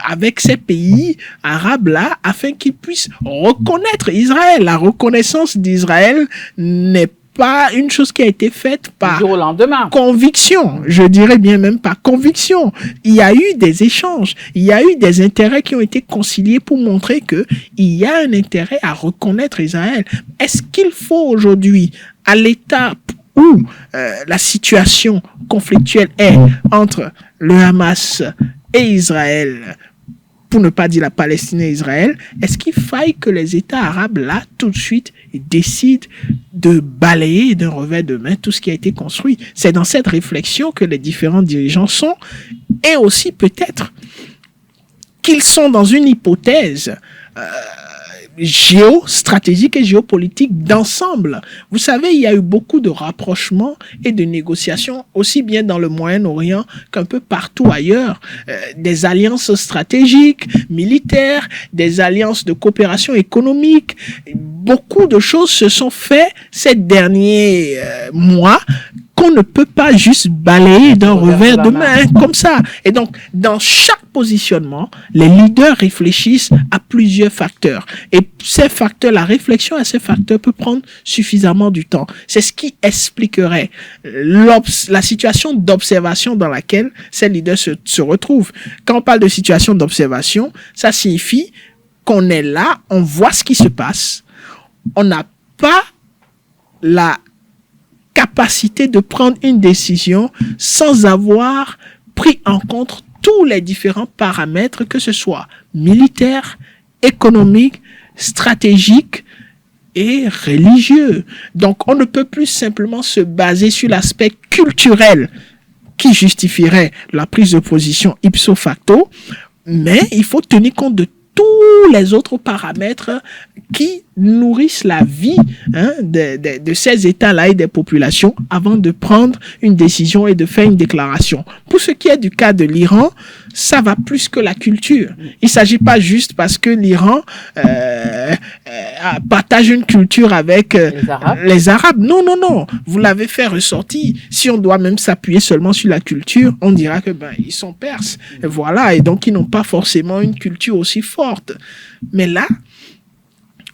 avec ces pays arabes-là, afin qu'ils puissent reconnaître Israël. La reconnaissance d'Israël n'est pas une chose qui a été faite par conviction, je dirais bien même par conviction. Il y a eu des échanges, il y a eu des intérêts qui ont été conciliés pour montrer que il y a un intérêt à reconnaître Israël. Est-ce qu'il faut aujourd'hui, à l'étape où la situation conflictuelle est entre le Hamas et Israël, pour ne pas dire la Palestine et Israël, est-ce qu'il faille que les États arabes, là, tout de suite, décident de balayer d'un revers de main tout ce qui a été construit? C'est dans cette réflexion que les différents dirigeants sont, et aussi peut-être qu'ils sont dans une hypothèse géostratégique et géopolitique d'ensemble. Vous savez, il y a eu beaucoup de rapprochements et de négociations, aussi bien dans le Moyen-Orient qu'un peu partout ailleurs. Des alliances stratégiques, militaires, des alliances de coopération économique. Beaucoup de choses se sont faites ces derniers mois qu'on ne peut pas juste balayer d'un revers de main comme ça. Et donc, dans chaque positionnement, les leaders réfléchissent à plusieurs facteurs. Et ces facteurs, la réflexion à ces facteurs peut prendre suffisamment du temps. C'est ce qui expliquerait la situation d'observation dans laquelle ces leaders se retrouvent. Quand on parle de situation d'observation, ça signifie qu'on est là, on voit ce qui se passe, on n'a pas la capacité de prendre une décision sans avoir pris en compte tous les différents paramètres, que ce soit militaires, économiques, stratégiques et religieux. Donc, on ne peut plus simplement se baser sur l'aspect culturel qui justifierait la prise de position ipso facto, mais il faut tenir compte de tous les autres paramètres qui nourrissent la vie de ces États-là et des populations avant de prendre une décision et de faire une déclaration. Pour ce qui est du cas de l'Iran, ça va plus que la culture. Il ne s'agit pas juste parce que l'Iran partage une culture avec les Arabes. Non, non, non. Vous l'avez fait ressortir. Si on doit même s'appuyer seulement sur la culture, on dira que ils sont perses. Et voilà. Et donc, ils n'ont pas forcément une culture aussi forte. Mais là,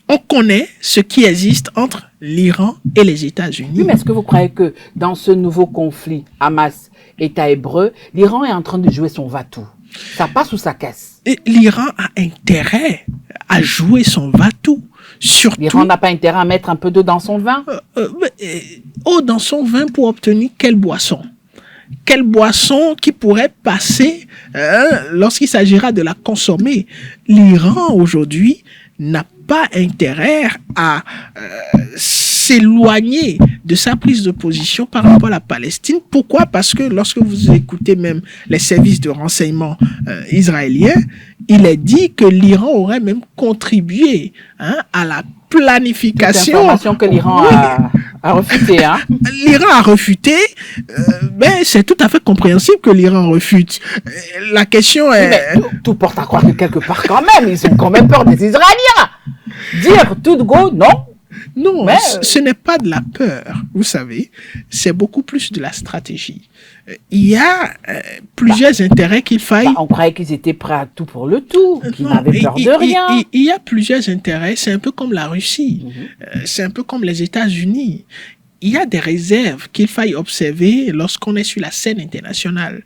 on connaît ce qui existe entre l'Iran et les États-Unis. Oui, mais est-ce que vous croyez que dans ce nouveau conflit Hamas-État hébreu, l'Iran est en train de jouer son va-tout? Ça passe ou ça casse? Et l'Iran a intérêt à jouer son va-tout. Surtout, l'Iran n'a pas intérêt à mettre un peu d'eau dans son vin? Eau dans son vin pour obtenir quelle boisson? Quelle boisson qui pourrait passer lorsqu'il s'agira de la consommer? L'Iran, aujourd'hui, n'a pas intérêt à s'éloigner de sa prise de position par rapport à la Palestine. Pourquoi? Parce que lorsque vous écoutez même les services de renseignement israéliens, il est dit que l'Iran aurait même contribué à la planification. Cette information que l'Iran a refutée. L'Iran a refuté, mais c'est tout à fait compréhensible que l'Iran refute. La question est... Oui, mais tout porte à croire que quelque part quand même, ils ont quand même peur des Israéliens. Dire tout go, non? Non, mais ce n'est pas de la peur, vous savez, c'est beaucoup plus de la stratégie. Il y a plusieurs intérêts qu'il faille... on croyait qu'ils étaient prêts à tout pour le tout, qu'ils n'avaient peur de rien. Il y a plusieurs intérêts, c'est un peu comme la Russie, c'est un peu comme les États-Unis. Il y a des réserves qu'il faille observer lorsqu'on est sur la scène internationale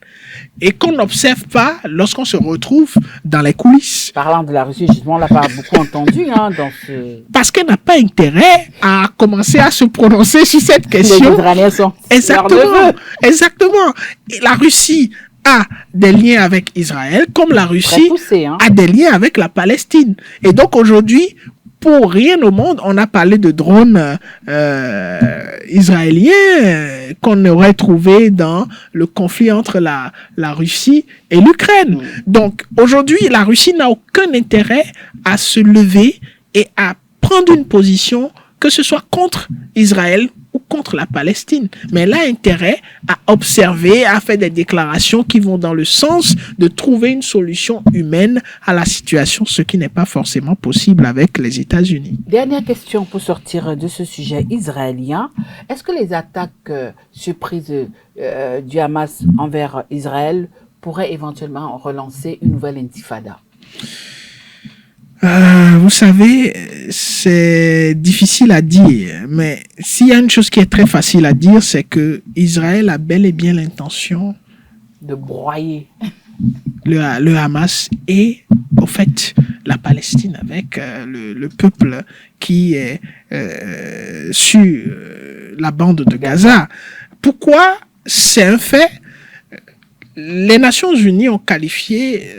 et qu'on n'observe pas lorsqu'on se retrouve dans les coulisses. Parlant de la Russie, justement, on l'a pas beaucoup entendu dans ce... Parce qu'elle n'a pas intérêt à commencer à se prononcer sur cette question. Les Israéliens sont exactement. Et la Russie a des liens avec Israël, comme la Russie a des liens avec la Palestine. Et donc aujourd'hui, pour rien au monde, on a parlé de drones israéliens qu'on aurait trouvé dans le conflit entre la Russie et l'Ukraine. Donc aujourd'hui, la Russie n'a aucun intérêt à se lever et à prendre une position, que ce soit contre Israël ou contre la Palestine. Mais elle a intérêt à observer, à faire des déclarations qui vont dans le sens de trouver une solution humaine à la situation, ce qui n'est pas forcément possible avec les États-Unis. Dernière question pour sortir de ce sujet israélien. Est-ce que les attaques surprises du Hamas envers Israël pourraient éventuellement relancer une nouvelle intifada? Vous savez, c'est difficile à dire, mais s'il y a une chose qui est très facile à dire, c'est que Israël a bel et bien l'intention de broyer le Hamas et, au fait, la Palestine avec le peuple qui est sur la bande de Gaza. Pourquoi? C'est un fait. Les Nations Unies ont qualifié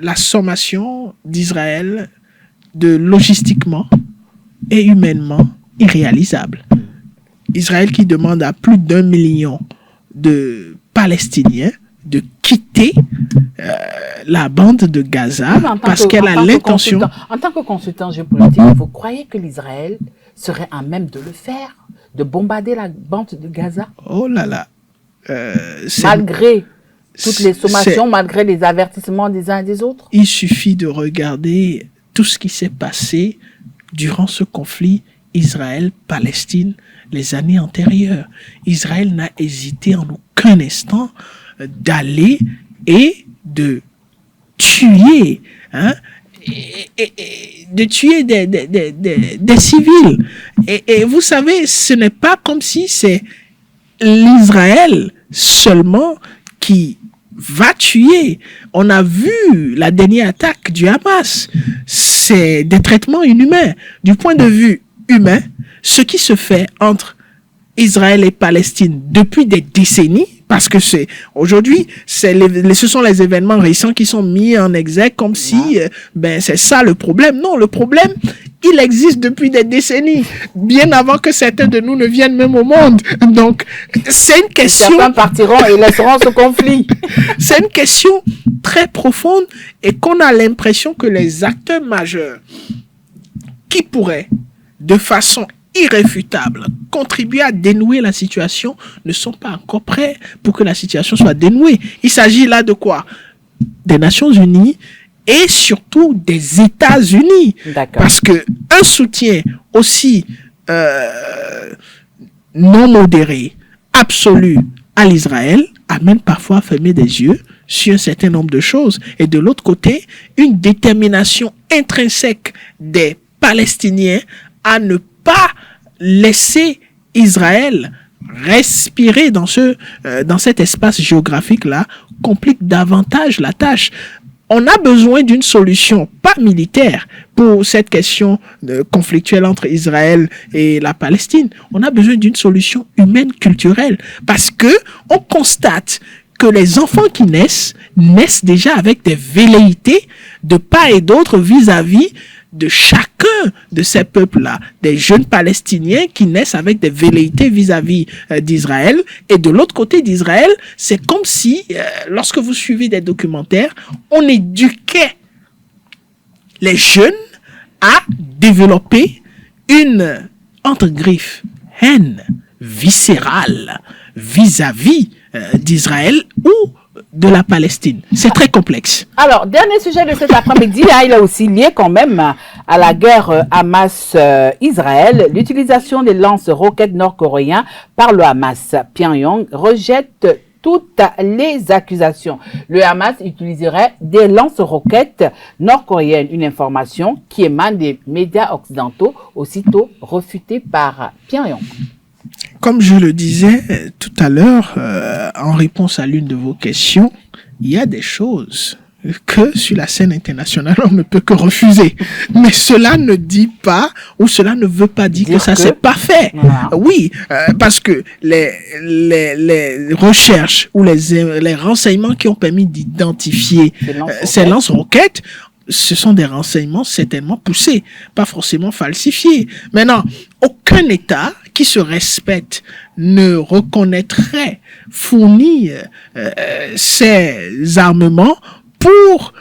la sommation d'Israël de logistiquement et humainement irréalisable. Israël qui demande à plus d'1 million de Palestiniens de quitter la bande de Gaza parce qu'elle a l'intention... En tant que consultant géopolitique, vous croyez que l'Israël serait à même de le faire, de bombarder la bande de Gaza? Oh là là. Malgré toutes les sommations, malgré les avertissements des uns et des autres? Il suffit de regarder tout ce qui s'est passé durant ce conflit Israël-Palestine les années antérieures. Israël n'a hésité en aucun instant d'aller et de tuer, de tuer des civils. Et vous savez, ce n'est pas comme si c'est l'Israël seulement qui va tuer. On a vu la dernière attaque du Hamas. c'est des traitements inhumains. Du point de vue humain, ce qui se fait entre Israël et Palestine depuis des décennies, parce que aujourd'hui, ce sont les événements récents qui sont mis en exergue comme si c'est ça le problème. Non, le problème, il existe depuis des décennies, bien avant que certains de nous ne viennent même au monde. Donc, c'est une question... Certains partiront et laisseront ce conflit. C'est une question très profonde et qu'on a l'impression que les acteurs majeurs qui pourraient, de façon irréfutable, contribuer à dénouer la situation ne sont pas encore prêts pour que la situation soit dénouée. Il s'agit là de quoi? Des Nations Unies et surtout des États-Unis. Parce que un soutien aussi non modéré, absolu à l'Israël amène parfois à fermer des yeux sur un certain nombre de choses. Et de l'autre côté, une détermination intrinsèque des Palestiniens à ne pas laisser Israël respirer dans cet espace géographique-là complique davantage la tâche. On a besoin d'une solution, pas militaire, pour cette question conflictuelle entre Israël et la Palestine. On a besoin d'une solution humaine, culturelle, parce que on constate que les enfants qui naissent déjà avec des velléités de part et d'autre vis-à-vis de chacun de ces peuples-là, des jeunes Palestiniens qui naissent avec des velléités vis-à-vis d'Israël. Et de l'autre côté d'Israël, c'est comme si, lorsque vous suivez des documentaires, on éduquait les jeunes à développer une, entre griffes, haine viscérale vis-à-vis d'Israël ou de la Palestine. C'est très complexe. Alors, dernier sujet de cet après-midi, il est aussi lié quand même à la guerre Hamas-Israël. L'utilisation des lance-roquettes nord-coréens par le Hamas. Pyongyang rejette toutes les accusations. Le Hamas utiliserait des lance-roquettes nord-coréennes, une information qui émane des médias occidentaux, aussitôt refutée par Pyongyang. Comme je le disais tout à l'heure, en réponse à l'une de vos questions, il y a des choses que sur la scène internationale, on ne peut que refuser. Mais cela ne dit pas, ou cela ne veut pas dire que ça c'est parfait. Voilà. Oui, parce que les recherches ou les renseignements qui ont permis d'identifier ces lance-roquettes, ce sont des renseignements certainement poussés, pas forcément falsifiés. Maintenant, aucun État qui se respecte ne reconnaîtrait fournir ces armements pour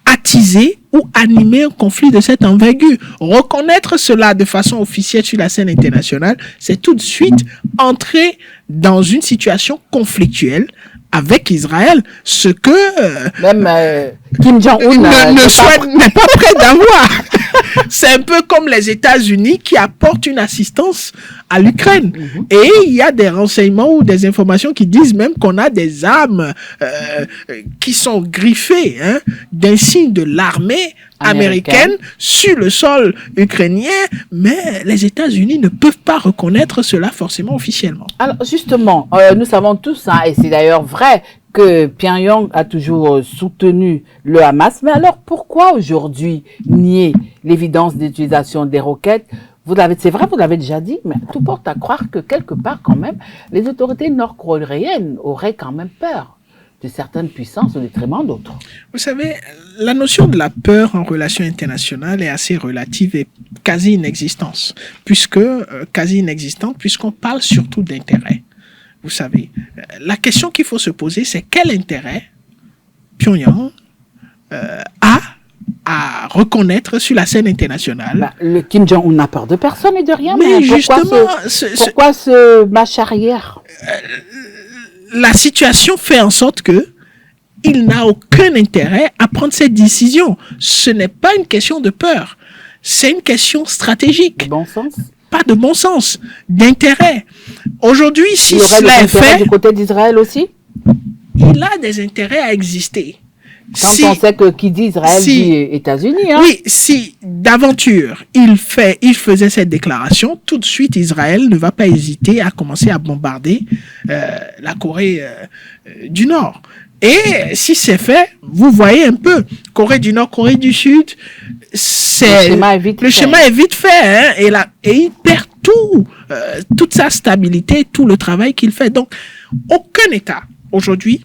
attiser ou animer un conflit de cette envergure. Reconnaître cela de façon officielle sur la scène internationale, c'est tout de suite entrer dans une situation conflictuelle avec Israël, ce que même Kim Jong-un n'est pas prêt d'avoir. C'est un peu comme les États-Unis qui apportent une assistance à l'Ukraine. Et il y a des renseignements ou des informations qui disent même qu'on a des armes qui sont griffées d'insignes de l'armée américaine sur le sol ukrainien, mais les États-Unis ne peuvent pas reconnaître cela forcément officiellement. Alors justement, nous savons tous, et c'est d'ailleurs vrai, que Pyongyang a toujours soutenu le Hamas. Mais alors pourquoi aujourd'hui nier l'évidence d'utilisation des roquettes? C'est vrai, vous l'avez déjà dit, mais tout porte à croire que quelque part quand même, les autorités nord-coréennes auraient quand même peur de certaines puissances au détriment d'autres. Vous savez, la notion de la peur en relation internationale est assez relative et quasi inexistante, puisqu'on parle surtout d'intérêt. Vous savez, la question qu'il faut se poser, c'est quel intérêt Pyongyang a à reconnaître sur la scène internationale. Le Kim Jong-un n'a peur de personne et de rien. Mais pourquoi ce marche arrière? La situation fait en sorte que il n'a aucun intérêt à prendre cette décision. Ce n'est pas une question de peur. C'est une question stratégique. De bon sens? Pas de bon sens, d'intérêt. Aujourd'hui, si cela est fait... du côté d'Israël aussi? Il a des intérêts à exister. Quand on sait que qui dit Israël dit États-Unis. Oui, si d'aventure il faisait cette déclaration, tout de suite Israël ne va pas hésiter à commencer à bombarder la Corée du Nord. Et si c'est fait, vous voyez un peu, Corée du Nord, Corée du Sud, Le schéma est vite fait. Hein, et il perd tout, toute sa stabilité, tout le travail qu'il fait. Donc, aucun État aujourd'hui,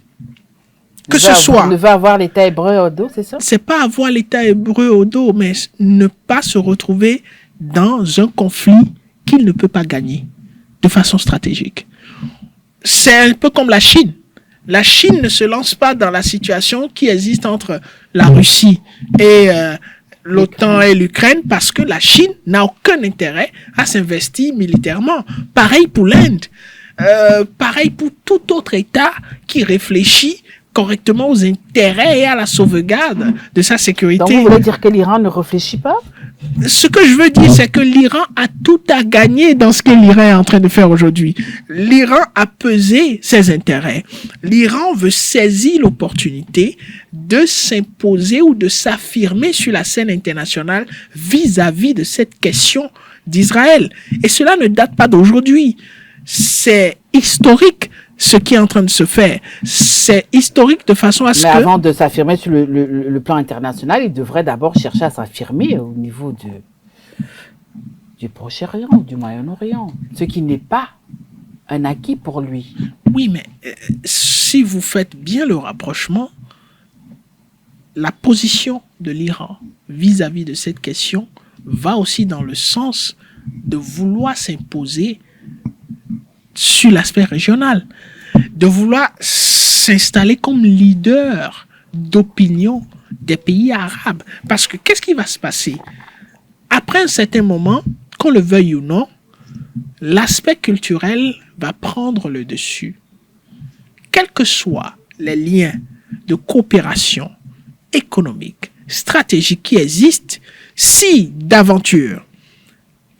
que ce soit... Ne veut avoir l'État hébreu au dos, c'est ça? C'est pas avoir l'État hébreu au dos, mais ne pas se retrouver dans un conflit qu'il ne peut pas gagner de façon stratégique. C'est un peu comme la Chine. La Chine ne se lance pas dans la situation qui existe entre la Russie et l'OTAN et l'Ukraine parce que la Chine n'a aucun intérêt à s'investir militairement. Pareil pour l'Inde. Pareil pour tout autre État qui réfléchit correctement aux intérêts et à la sauvegarde de sa sécurité. Donc, vous voulez dire que l'Iran ne réfléchit pas? Ce que je veux dire, c'est que l'Iran a tout à gagner dans ce que l'Iran est en train de faire aujourd'hui. L'Iran a pesé ses intérêts. L'Iran veut saisir l'opportunité de s'imposer ou de s'affirmer sur la scène internationale vis-à-vis de cette question d'Israël. Et cela ne date pas d'aujourd'hui. C'est historique. Ce qui est en train de se faire, c'est historique de façon à ce que... Mais avant de s'affirmer sur le plan international, il devrait d'abord chercher à s'affirmer au niveau du Proche-Orient, du Moyen-Orient, ce qui n'est pas un acquis pour lui. Oui, mais si vous faites bien le rapprochement, la position de l'Iran vis-à-vis de cette question va aussi dans le sens de vouloir s'imposer sur l'aspect régional, de vouloir s'installer comme leader d'opinion des pays arabes. Parce que qu'est-ce qui va se passer? Après un certain moment, qu'on le veuille ou non, l'aspect culturel va prendre le dessus. Quels que soient les liens de coopération économique, stratégique qui existent, si d'aventure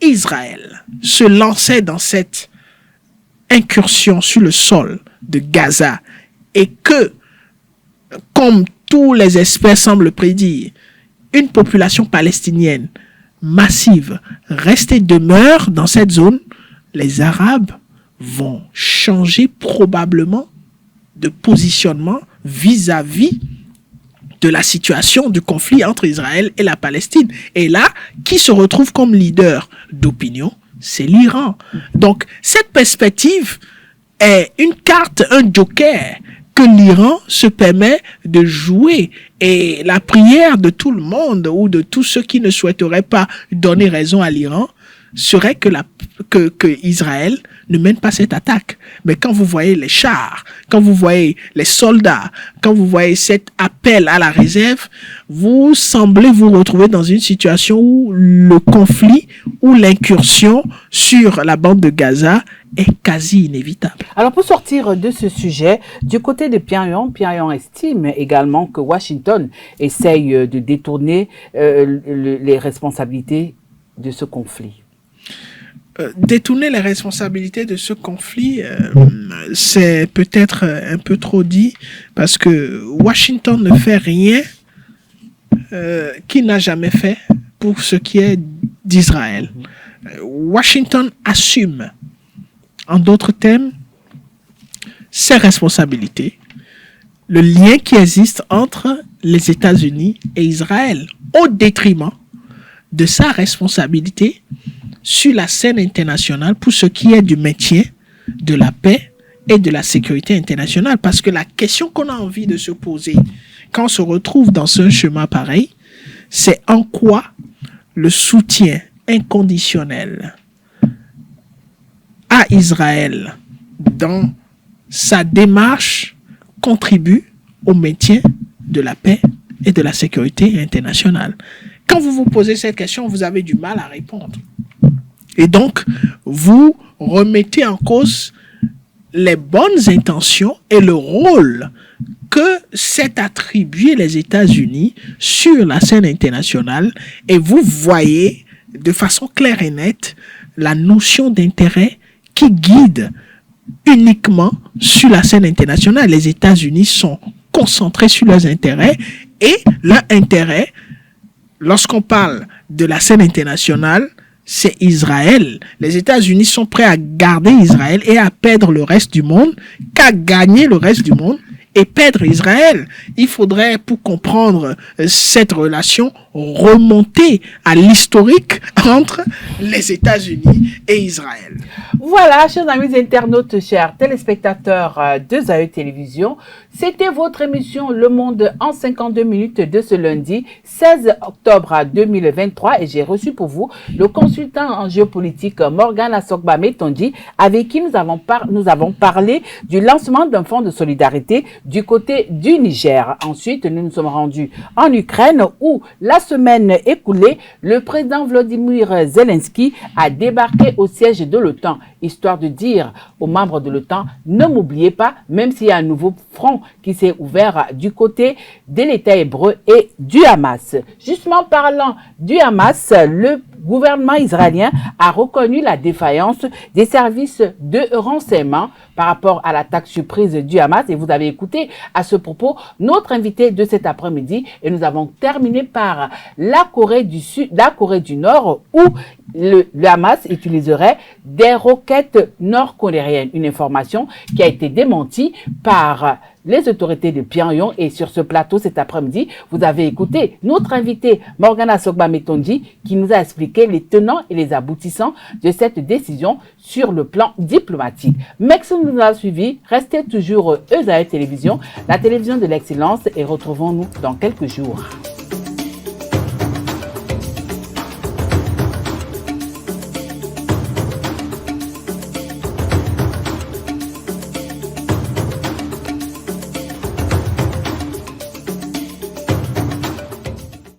Israël se lançait dans cette incursion sur le sol de Gaza et que, comme tous les experts semblent prédire, une population palestinienne massive reste et demeure dans cette zone, les Arabes vont changer probablement de positionnement vis-à-vis de la situation du conflit entre Israël et la Palestine. Et là, qui se retrouve comme leader d'opinion? C'est l'Iran. Donc, cette perspective est une carte, un joker que l'Iran se permet de jouer. Et la prière de tout le monde ou de tous ceux qui ne souhaiteraient pas donner raison à l'Iran serait que Israël ne mène pas cette attaque. Mais quand vous voyez les chars, quand vous voyez les soldats, quand vous voyez cet appel à la réserve, vous semblez vous retrouver dans une situation où le conflit ou l'incursion sur la bande de Gaza est quasi inévitable. Alors, pour sortir de ce sujet, du côté de Pyongyang estime également que Washington essaye de détourner les responsabilités de ce conflit. Détourner les responsabilités de ce conflit, c'est peut-être un peu trop dit, parce que Washington ne fait rien qu'il n'a jamais fait pour ce qui est d'Israël. Washington assume, en d'autres termes, ses responsabilités, le lien qui existe entre les États-Unis et Israël, au détriment de sa responsabilité sur la scène internationale pour ce qui est du maintien de la paix et de la sécurité internationale. Parce que la question qu'on a envie de se poser quand on se retrouve dans ce chemin pareil, c'est en quoi le soutien inconditionnel à Israël dans sa démarche contribue au maintien de la paix et de la sécurité internationale. Quand vous vous posez cette question, vous avez du mal à répondre. Et donc, vous remettez en cause les bonnes intentions et le rôle que s'est attribué les États-Unis sur la scène internationale, et vous voyez de façon claire et nette la notion d'intérêt qui guide uniquement sur la scène internationale. Les États-Unis sont concentrés sur leurs intérêts, et leur intérêt, lorsqu'on parle de la scène internationale, c'est Israël. Les États-Unis sont prêts à garder Israël et à perdre le reste du monde qu'à gagner le reste du monde. et perdre Israël. Il faudrait, pour comprendre cette relation, remonter à l'historique entre les États-Unis et Israël. Voilà, chers amis internautes, chers téléspectateurs de Zaï Télévision, c'était votre émission Le Monde en 52 minutes de ce lundi 16 octobre 2023 et j'ai reçu pour vous le consultant en géopolitique Morgan Asokba Metondi avec qui nous avons parlé du lancement d'un fonds de solidarité du côté du Niger. Ensuite, nous nous sommes rendus en Ukraine où la semaine écoulée, le président Volodymyr Zelensky a débarqué au siège de l'OTAN, histoire de dire aux membres de l'OTAN, ne m'oubliez pas, même s'il y a un nouveau front qui s'est ouvert du côté de l'État hébreu et du Hamas. Justement, parlant du Hamas, le gouvernement israélien a reconnu la défaillance des services de renseignement par rapport à l'attaque surprise du Hamas. Et vous avez écouté à ce propos notre invité de cet après-midi. Et nous avons terminé par la Corée du Nord où le Hamas utiliserait des roquettes nord-coréennes. Une information qui a été démentie par les autorités de Pyongyang. Et sur ce plateau cet après-midi, vous avez écouté notre invité Morgan Asokba Metondi qui nous a expliqué les tenants et les aboutissants de cette décision sur le plan diplomatique. Merci de nous avoir suivis. Restez toujours Zaï Télévision, la télévision de l'excellence et retrouvons-nous dans quelques jours.